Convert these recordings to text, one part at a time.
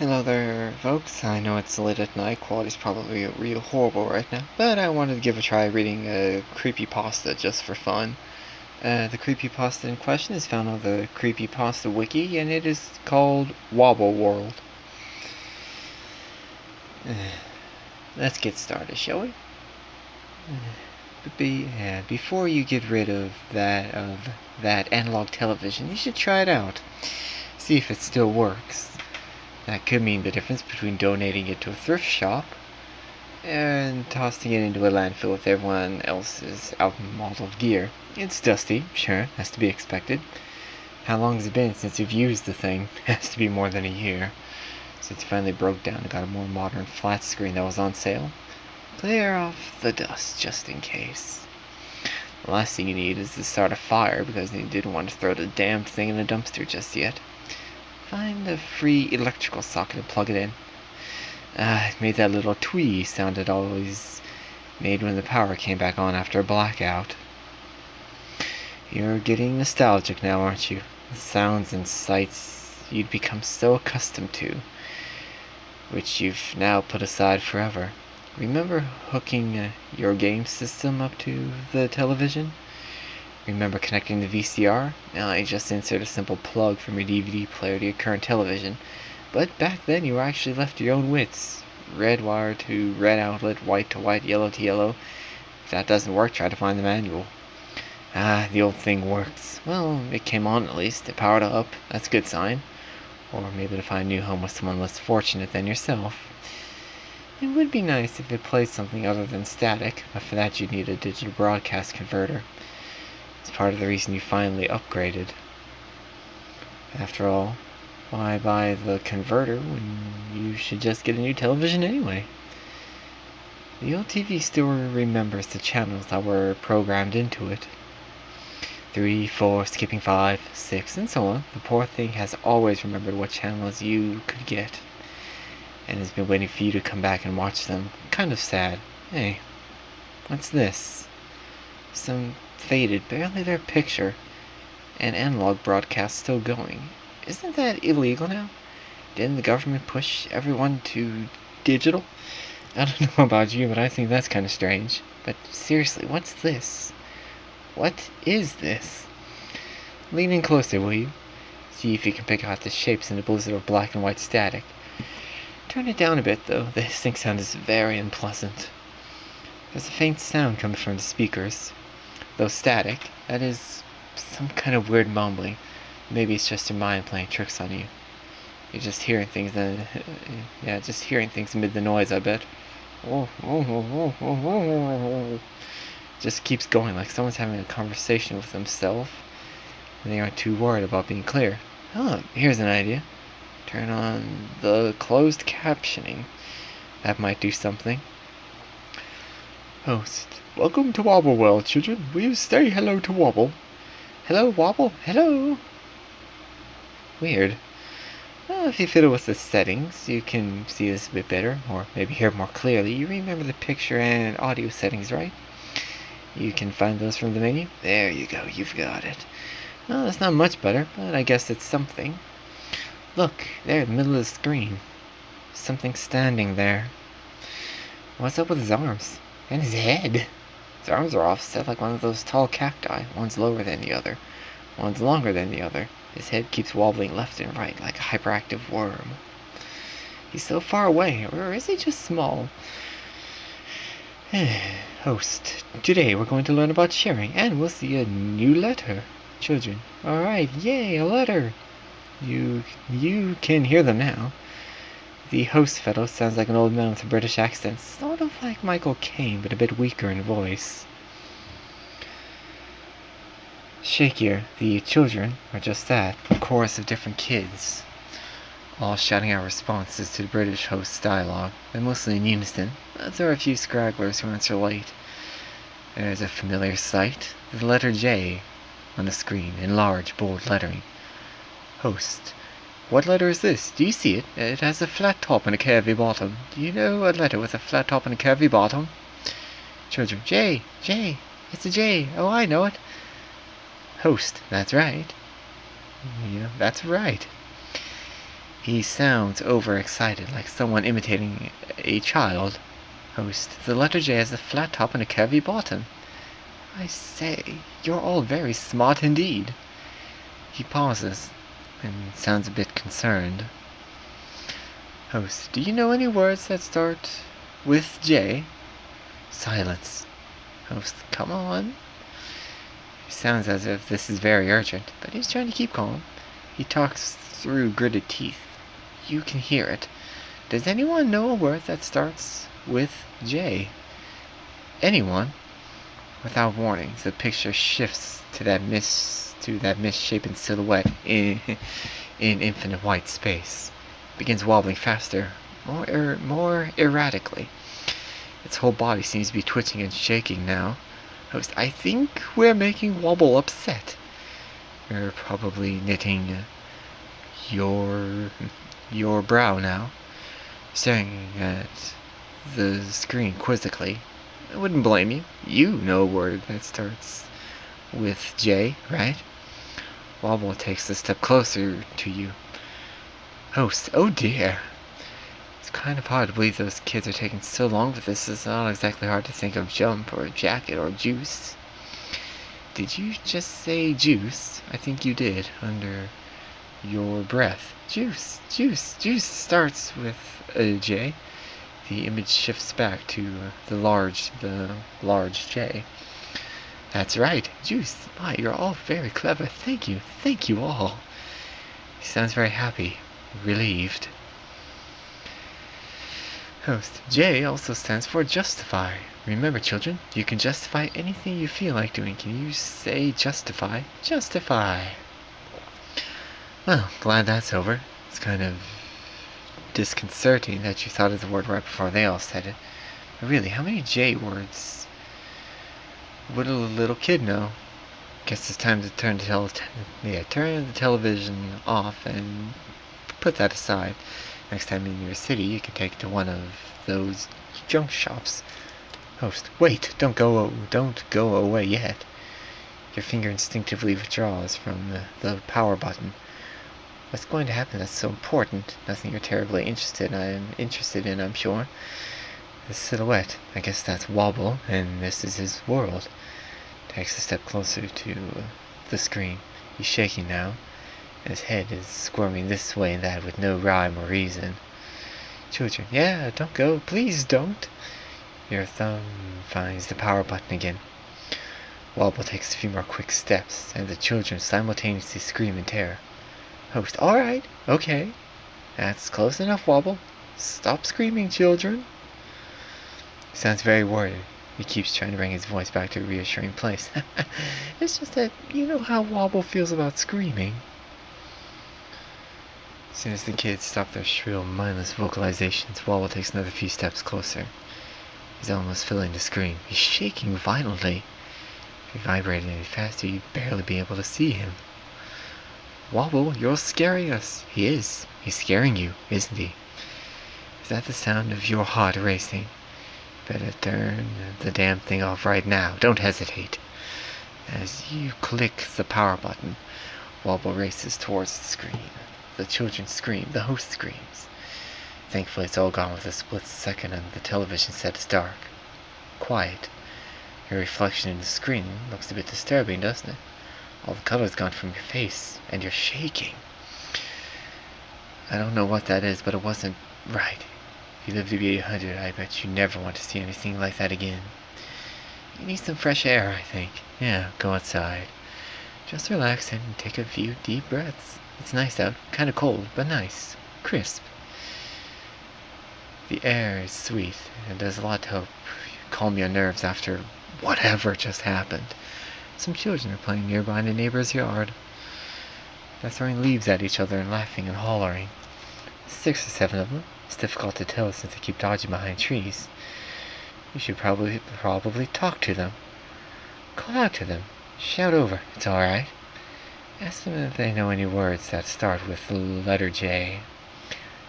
Hello there, folks. I know it's late at night, quality's probably real horrible right now, but I wanted to give a try reading a creepypasta just for fun. The creepypasta in question is found on the creepypasta wiki, and it is called Wobble World. Let's get started, shall we? Before you get rid of that analog television, you should try it out. See if it still works. That could mean the difference between donating it to a thrift shop and tossing it into a landfill with everyone else's outmodeled gear. It's dusty, sure, has to be expected. How long has it been since you've used the thing? Has to be more than a year. Since it finally broke down and got a more modern flat screen that was on sale. Clear off the dust just in case. The last thing you need is to start a fire because you didn't want to throw the damned thing in the dumpster just yet. Find a free electrical socket and plug it in. It made that little twee sound it always made when the power came back on after a blackout. You're getting nostalgic now, aren't you? The sounds and sights you'd become so accustomed to, which you've now put aside forever. Remember hooking your game system up to the television? Remember connecting the VCR? Now you just insert a simple plug from your DVD player to your current television. But back then you were actually left to your own wits. Red wire to red outlet, white to white, yellow to yellow. If that doesn't work, try to find the manual. The old thing works. Well, it came on at least. It powered up. That's a good sign. Or maybe to find a new home with someone less fortunate than yourself. It would be nice if it played something other than static, but for that you'd need a digital broadcast converter. It's part of the reason you finally upgraded. After all, why buy the converter when you should just get a new television anyway? The old TV still remembers the channels that were programmed into it. 3, 4, skipping 5, 6, and so on. The poor thing has always remembered what channels you could get, and has been waiting for you to come back and watch them. Kind of sad. Hey, what's this? Some faded, barely there picture. An analog broadcast still going. Isn't that illegal now? Didn't the government push everyone to digital? I don't know about you, but I think that's kind of strange. But seriously, what's this? What is this? Lean in closer, will you? See if you can pick out the shapes in the blizzard of black and white static. Turn it down a bit, though. The hissing sound is very unpleasant. There's a faint sound coming from the speakers. Though static, that is some kind of weird mumbling. Maybe it's just your mind playing tricks on you. You're just hearing things just hearing things amid the noise, I bet. Just keeps going like someone's having a conversation with themselves. And they aren't too worried about being clear. Here's an idea. Turn on the closed captioning. That might do something. Host. Welcome to Wobble World, children. Will you say hello to Wobble? Hello, Wobble. Hello. Weird. Well, if you fiddle with the settings, you can see this a bit better, or maybe hear more clearly. You remember the picture and audio settings, right? You can find those from the menu. There you go, you've got it. Well, it's not much better, but I guess it's something. Look, there in the middle of the screen. Something standing there. What's up with his arms? And his head? His arms are offset like one of those tall cacti. One's lower than the other. One's longer than the other. His head keeps wobbling left and right like a hyperactive worm. He's so far away, or is he just small? Host. Today we're going to learn about sharing, and we'll see a new letter. Children. Alright, yay, a letter! You can hear them now. The host fellow sounds like an old man with a British accent, sort of like Michael Caine, but a bit weaker in voice. Shakier, the children are just that, a chorus of different kids, all shouting out responses to the British host's dialogue. They're mostly in unison, but there are a few scragglers who answer late. There's a familiar sight, the letter J on the screen in large, bold lettering. Host. What letter is this? Do you see it? It has a flat top and a curvy bottom. Do you know a letter with a flat top and a curvy bottom? Children. J. It's a J. Oh, I know it. Host. That's right. Yeah, that's right. He sounds overexcited, like someone imitating a child. Host, the letter J has a flat top and a curvy bottom. I say, you're all very smart indeed. He pauses and sounds a bit concerned. Host, do you know any words that start with J? Silence. Host, come on. He sounds as if this is very urgent, but he's trying to keep calm. He talks through gritted teeth. You can hear it. Does anyone know a word that starts with J? Anyone? Without warning, the picture shifts to that misshapen silhouette in infinite white space. It begins wobbling faster, more erratically. Its whole body seems to be twitching and shaking now. Host, I think we're making Wobble upset. You're probably knitting your brow now, staring at the screen quizzically. I wouldn't blame you. You know a word that starts with J, right? Wobble takes a step closer to you. Host, oh dear. It's kind of hard to believe those kids are taking so long with this. It's not exactly hard to think of jump or jacket or juice. Did you just say juice? I think you did, under your breath. Juice starts with a J. The image shifts back to the large J. That's right, juice. My, you're all very clever. Thank you all. He sounds very happy, relieved. Host, J also stands for justify. Remember, children, you can justify anything you feel like doing. Can you say justify? Justify. Well, glad that's over. It's kind of disconcerting that you thought of the word right before they all said it. But really, how many J words would a little kid know? Guess it's time to turn the television off and put that aside. Next time in your city, you can take it to one of those junk shops. Host, wait, don't go away yet. Your finger instinctively withdraws from the power button. What's going to happen that's so important? Nothing you're terribly interested in, I'm sure. The silhouette, I guess that's Wobble, and this is his world. Takes a step closer to the screen. He's shaking now. His head is squirming this way and that with no rhyme or reason. Children, yeah, don't go, please don't. Your thumb finds the power button again. Wobble takes a few more quick steps, and the children simultaneously scream in terror. Host, alright, okay. That's close enough, Wobble. Stop screaming, children. He sounds very worried. He keeps trying to bring his voice back to a reassuring place. It's just that you know how Wobble feels about screaming. As soon as the kids stop their shrill, mindless vocalizations, Wobble takes another few steps closer. He's almost filling the screen. He's shaking violently. If he vibrated any faster, you'd barely be able to see him. Wobble, you're scaring us. He is. He's scaring you, isn't he? Is that the sound of your heart racing? Better turn the damn thing off right now. Don't hesitate. As you click the power button, Wobble races towards the screen. The children scream. The host screams. Thankfully, it's all gone with a split second and the television set is dark. Quiet. Your reflection in the screen looks a bit disturbing, doesn't it? All the color's gone from your face, and you're shaking. I don't know what that is, but it wasn't right. If you live to be 800, I bet you never want to see anything like that again. You need some fresh air, I think. Yeah, go outside. Just relax and take a few deep breaths. It's nice out. Kind of cold, but nice. Crisp. The air is sweet, and does a lot to help calm your nerves after whatever just happened. Some children are playing nearby in a neighbor's yard. They're throwing leaves at each other and laughing and hollering. 6 or 7 of them. It's difficult to tell since they keep dodging behind trees. You should probably talk to them. Call out to them. Shout over. It's alright. Ask them if they know any words that start with the letter J.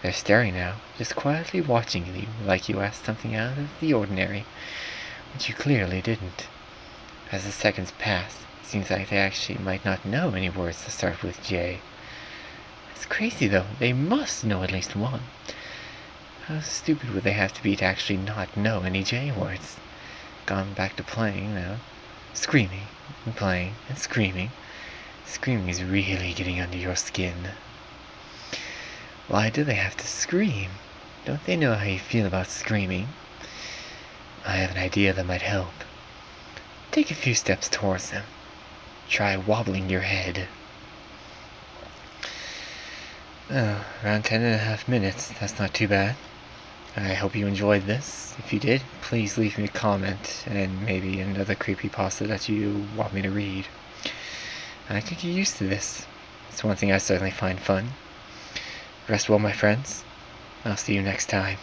They're staring now, just quietly watching you like you asked something out of the ordinary, which you clearly didn't. As the seconds pass, it seems like they actually might not know any words that start with J. It's crazy though, they must know at least one. How stupid would they have to be to actually not know any J words? Gone back to playing now. Screaming, and playing, and screaming. Screaming is really getting under your skin. Why do they have to scream? Don't they know how you feel about screaming? I have an idea that might help. Take a few steps towards them. Try wobbling your head. Oh, around 10.5 minutes. That's not too bad. I hope you enjoyed this. If you did, please leave me a comment and maybe another creepypasta that you want me to read. I could get used to this. It's one thing I certainly find fun. Rest well, my friends. I'll see you next time.